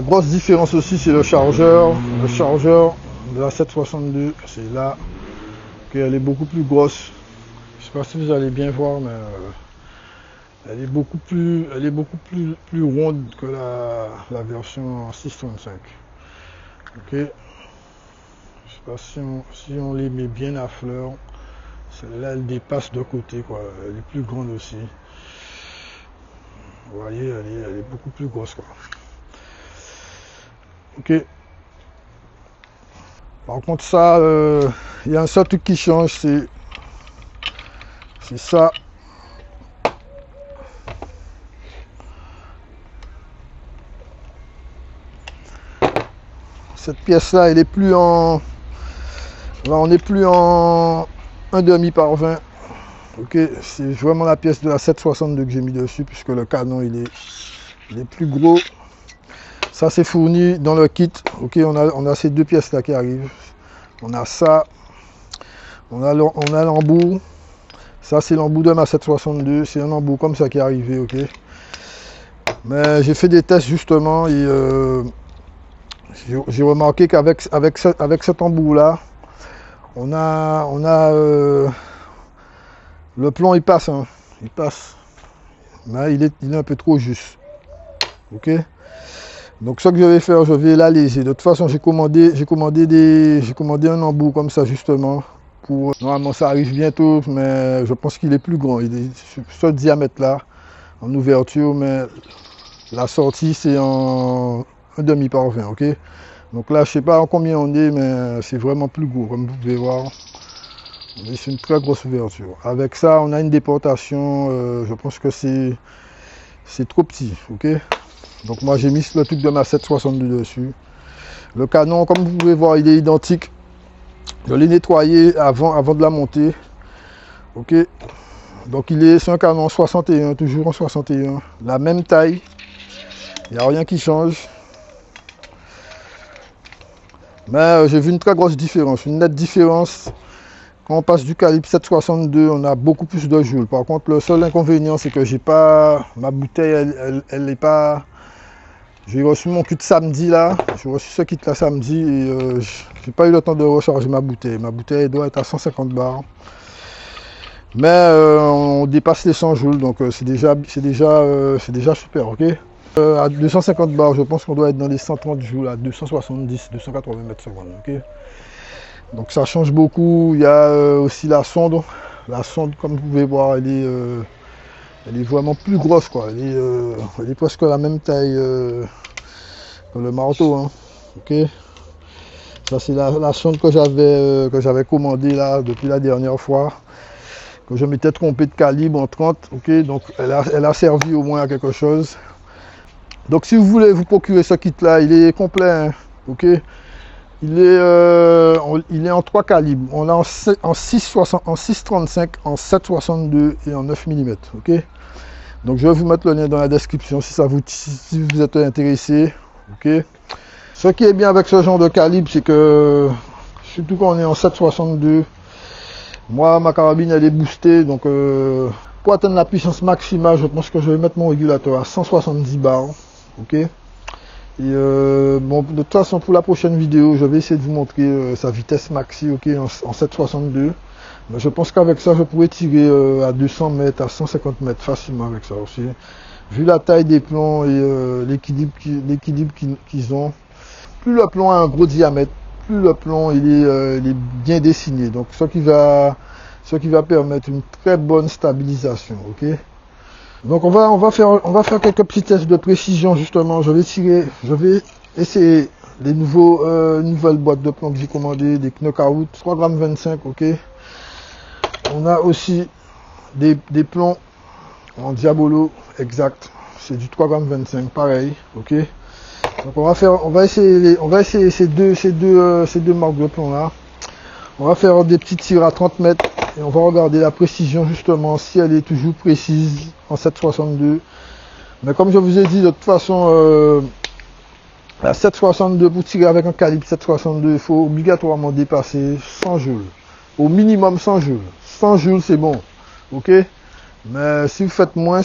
Grosse différence aussi, c'est le chargeur. Le chargeur de la 762, c'est là. Elle est beaucoup plus grosse. Je sais pas si vous allez bien voir, mais elle est beaucoup plus ronde que la version 635. Ok. Je sais pas si on les met bien à fleur. Celle-là, elle dépasse de côté, quoi. Elle est plus grande aussi. Vous voyez, elle est beaucoup plus grosse, quoi. Ok. Par contre, ça, il y a un seul truc qui change, c'est ça. Cette pièce-là, elle est plus en... Là, on n'est plus en 1,5 par 20. Ok, c'est vraiment la pièce de la 762 que j'ai mis dessus, puisque le canon, il est plus gros. Ça, c'est fourni dans le kit. Ok, on a ces deux pièces-là qui arrivent. On a ça. On a l'embout. Ça, c'est l'embout de ma 762. C'est un embout comme ça qui est arrivé, ok. Mais j'ai fait des tests, justement, et j'ai remarqué qu'avec cet embout-là, on a le plomb, il passe, hein. Il passe. Mais il est un peu trop juste. Ok. Donc ce que je vais faire, je vais l'alléger. De toute façon, j'ai commandé un embout comme ça justement. Normalement ça arrive bientôt, mais je pense qu'il est plus grand. Il est ce diamètre-là, en ouverture, mais la sortie c'est en 1,5 par 20, ok. Donc là, je sais pas en combien on est, mais c'est vraiment plus gros, comme vous pouvez voir. C'est une très grosse ouverture. Avec ça, on a une déportation, je pense que c'est trop petit, ok. Donc moi j'ai mis le truc de ma 762 dessus. Le canon, comme vous pouvez voir, il est identique. Je l'ai nettoyé avant de la monter. Ok. Donc c'est un canon 61, toujours en 61. La même taille. Il n'y a rien qui change. Mais j'ai vu une très grosse différence, une nette différence. Quand on passe du calibre 762, on a beaucoup plus de joules. Par contre, le seul inconvénient, c'est que j'ai pas... Ma bouteille, elle n'est pas... J'ai reçu mon kit samedi là, j'ai reçu ce kit là samedi et j'ai pas eu le temps de recharger ma bouteille. Ma bouteille doit être à 150 bars. Mais on dépasse les 100 joules, donc c'est déjà super, ok. À 250 bars, je pense qu'on doit être dans les 130 joules, à 270, 280 mètres secondes, ok. Donc ça change beaucoup. Il y a aussi la sonde. La sonde, comme vous pouvez voir, elle est vraiment plus grosse, quoi. Elle est presque la même taille que le marteau, hein. Ok. Ça c'est la sonde que j'avais commandée là depuis la dernière fois, que je m'étais trompé de calibre en 30. Ok. Donc elle a servi au moins à quelque chose. Donc si vous voulez vous procurer ce kit là, il est complet, hein. Ok. Il est en 3 calibres. On l'a en 6,35, en 7,62 et en 9 mm. Ok. Donc je vais vous mettre le lien dans la description si vous êtes intéressé. Ok. Ce qui est bien avec ce genre de calibre, c'est que surtout quand on est en 7,62, moi ma carabine elle est boostée, donc pour atteindre la puissance maximale, je pense que je vais mettre mon régulateur à 170 bars. Ok. Et bon, de toute façon pour la prochaine vidéo, je vais essayer de vous montrer sa vitesse maxi, ok, en 7,62. Mais je pense qu'avec ça, je pourrais tirer à 200 mètres, à 150 mètres facilement avec ça aussi. Vu la taille des plombs et l'équilibre qu'ils ont, plus le plomb a un gros diamètre, plus le plomb il est bien dessiné. Donc ce qui va permettre une très bonne stabilisation, ok. Donc on va faire quelques petits tests de précision justement. Je vais essayer les nouvelles boîtes de plomb que j'ai commandées, des Knockout 3,25 g, ok. On a aussi des plombs en Diabolo exact, c'est du 3,25 g, pareil, ok. Donc on va essayer ces deux marques de plomb là. On va faire des petits tirs à 30 mètres et on va regarder la précision justement, si elle est toujours précise en 7,62. Mais comme je vous ai dit, de toute façon, la 7,62, pour tirer avec un calibre 7,62, il faut obligatoirement dépasser 100 joules. Au minimum 100 joules. 100 joules c'est bon. Ok. Mais si vous faites moins,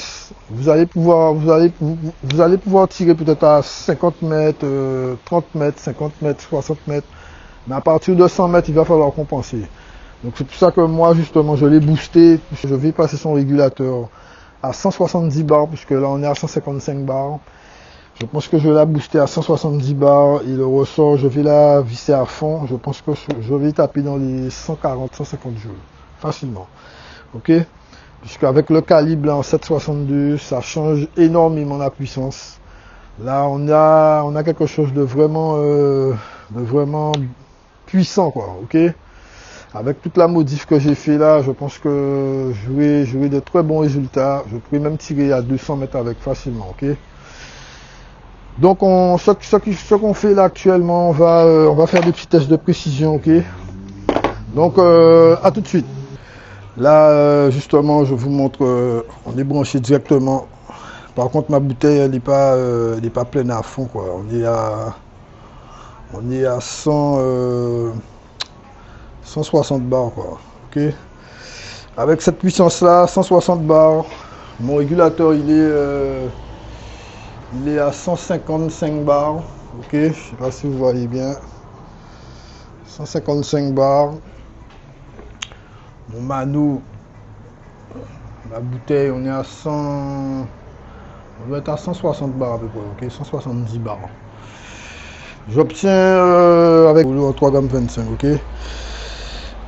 vous allez pouvoir, vous allez pouvoir tirer peut-être à 50 mètres, 30 mètres, 50 mètres, 60 mètres. Mais à partir de 100 mètres, il va falloir compenser. Donc c'est pour ça que moi, justement, je l'ai boosté. Je vais passer son régulateur à 170 bars, puisque là, on est à 155 bars. Je pense que je vais la booster à 170 bars et le ressort, je vais la visser à fond. Je pense que je vais taper dans les 140, 150 joules. Facilement. Ok? Puisqu'avec le calibre là, en 7,62, ça change énormément la puissance. Là, on a quelque chose de vraiment puissant, quoi. Ok? Avec toute la modif que j'ai fait là, je pense que j'aurai de très bons résultats. Je pourrais même tirer à 200 mètres avec facilement. Ok? Donc, ce qu'on fait là actuellement, on va faire des petits tests de précision. Ok? Donc, à tout de suite. Là, justement, je vous montre, on est branché directement. Par contre, ma bouteille, elle n'est pas pleine à fond, quoi. On est à 160 bars, quoi. Ok. Avec cette puissance-là, 160 bars, mon régulateur, il est à 155 bars. Ok. Je sais pas si vous voyez bien. 155 bars. Mon mano, la bouteille, on est à 100, on doit être à 160 bars à peu près, ok, 170 bars. J'obtiens avec le 3,25 g, ok.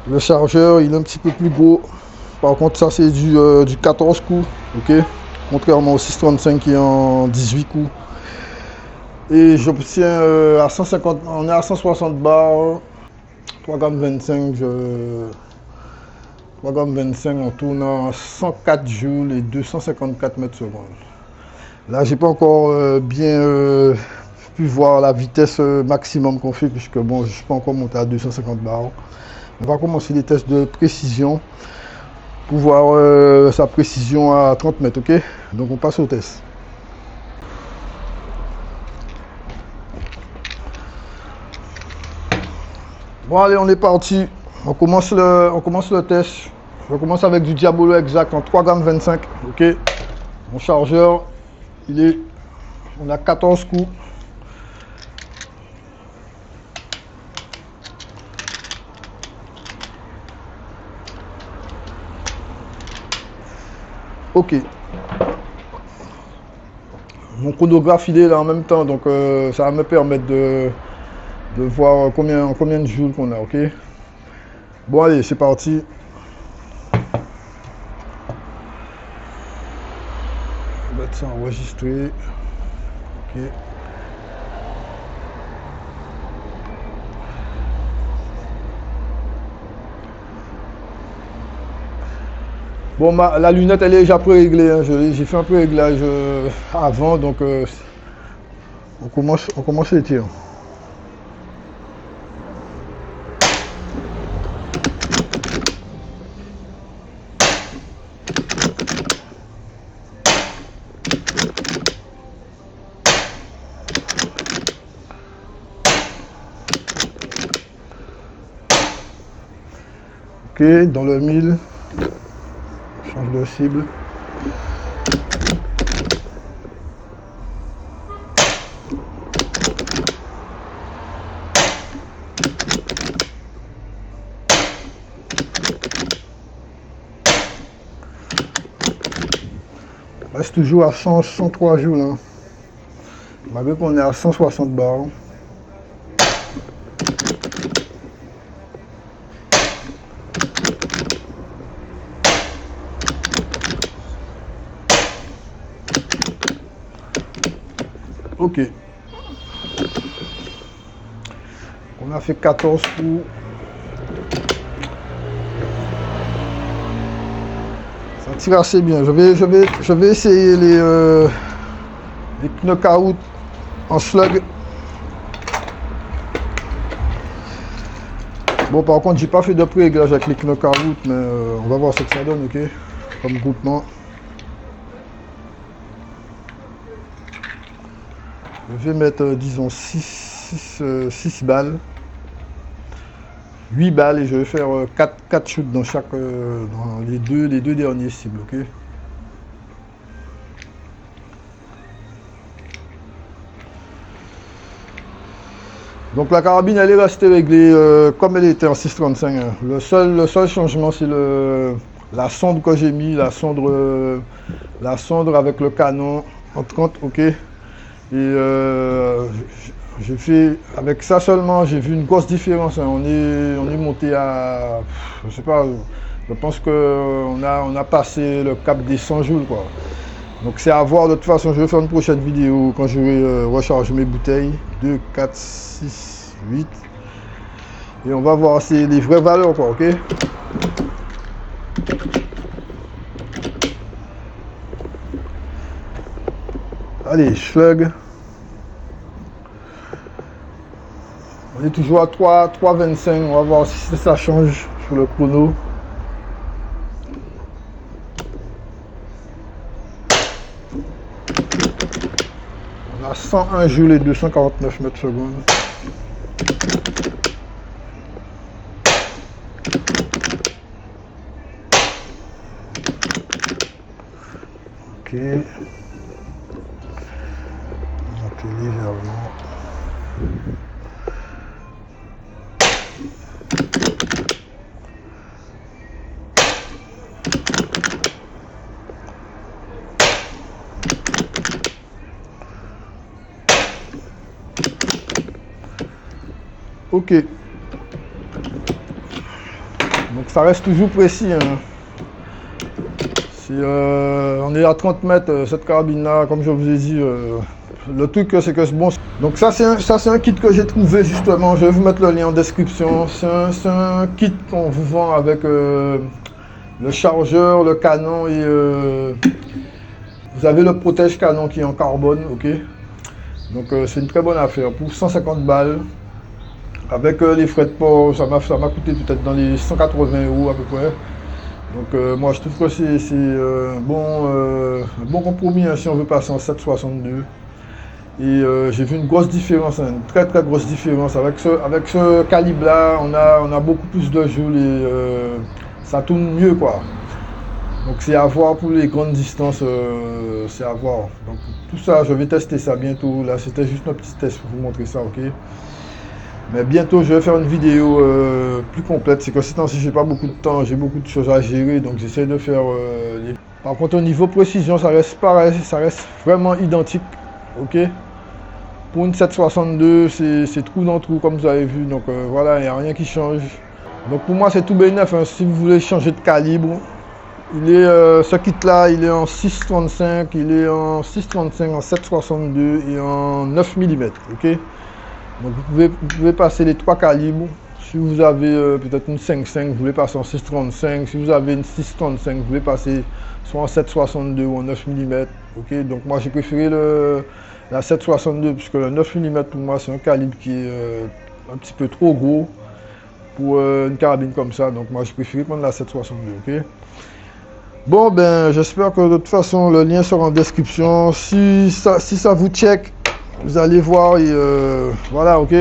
Le chargeur, il est un petit peu plus gros. Par contre, ça c'est du 14 coups, ok. Contrairement au 635 qui est en 18 coups. Et j'obtiens à 150, on est à 160 bars, 3,25 g, 3,25 g en tournant 104 joules et 254 mètres secondes. Là, j'ai pas encore bien pu voir la vitesse maximum qu'on fait, puisque bon, je suis pas encore monté à 250 bars. On va commencer les tests de précision pour voir sa précision à 30 mètres, ok? Donc on passe au test. Bon allez, on est parti. On commence le test. Je commence avec du Diabolo Exact en 3,25 g, ok. Mon chargeur, on a 14 coups. Ok. Mon chronographe il est là en même temps, donc ça va me permettre de voir combien de joules qu'on a, ok. Bon allez, c'est parti. On va mettre ça enregistré. Ok. Bon, la lunette elle est déjà pré-réglée, hein. J'ai fait un pré-réglage avant, donc on commence les tirs. Ok, dans le 1000, change de cible. Reste toujours à 103 joules, hein. Malgré qu'on est à 160 bars. Ok. On a fait 14 coups. Ça tire assez bien. Je vais essayer les knockouts en slug. Bon, par contre, j'ai pas fait de pré-réglage avec les knockouts, mais on va voir ce que ça donne, ok, comme groupement. Je vais mettre, disons, 6 balles. 8 balles et je vais faire 4 shoots dans dans les deux derniers cibles, ok. Donc la carabine elle est restée réglée comme elle était en 635. Hein. Le seul changement c'est la sonde que j'ai mis, la sonde avec le canon en 30, ok. Et j'ai fait, avec ça seulement, j'ai vu une grosse différence. Hein. On est monté à, je sais pas, je pense qu'on a passé le cap des 100 joules, quoi. Donc c'est à voir. De toute façon, je vais faire une prochaine vidéo quand je vais recharger mes bouteilles. 2, 4, 6, 8. Et on va voir c'est les vraies valeurs, quoi, ok. Allez, slug. On est toujours à 3,25. On va voir si ça change sur le chrono. On a 101 joules et 249 mètres secondes. Ok. Monter légèrement. Ok. Donc ça reste toujours précis. Hein. On est à 30 mètres, cette carabine là, comme je vous ai dit. Le truc c'est que c'est bon. Donc ça c'est un kit que j'ai trouvé justement. Je vais vous mettre le lien en description. C'est un kit qu'on vous vend avec le chargeur, le canon et vous avez le protège canon qui est en carbone, ok. Donc c'est une très bonne affaire pour 150 balles. Avec les frais de port, ça m'a coûté peut-être dans les 180 € à peu près. Donc moi je trouve que c'est un bon compromis hein, si on veut passer en 7,62. Et j'ai vu une grosse différence, hein, une très grosse différence. Avec ce calibre là, on a beaucoup plus de joules et ça tourne mieux, quoi. Donc c'est à voir pour les grandes distances, c'est à voir. Donc tout ça, je vais tester ça bientôt. Là c'était juste un petit test pour vous montrer ça, ok. Mais bientôt je vais faire une vidéo plus complète. C'est que ces temps-ci j'ai pas beaucoup de temps, j'ai beaucoup de choses à gérer, donc j'essaie de faire les... Par contre au niveau précision ça reste pareil, ça reste vraiment identique, ok. Pour une 762 c'est trou dans trou comme vous avez vu, donc voilà, il n'y a rien qui change. Donc pour moi c'est tout bénef, hein. Si vous voulez changer de calibre, ce kit là il est en 6,35, il est en 6,35, en 7,62 et en 9 mm, ok. Donc vous pouvez passer les trois calibres. Si vous avez peut-être une 5,5, vous voulez passer en 6,35. Si vous avez une 6,35, vous voulez passer soit en 7,62 ou en 9 mm. Ok, donc moi j'ai préféré la 7,62 puisque le 9 mm pour moi c'est un calibre qui est un petit peu trop gros pour une carabine comme ça. Donc moi j'ai préféré prendre la 7,62. Ok. Bon ben j'espère que de toute façon le lien sera en description. Si ça vous check, vous allez voir et voilà, ok.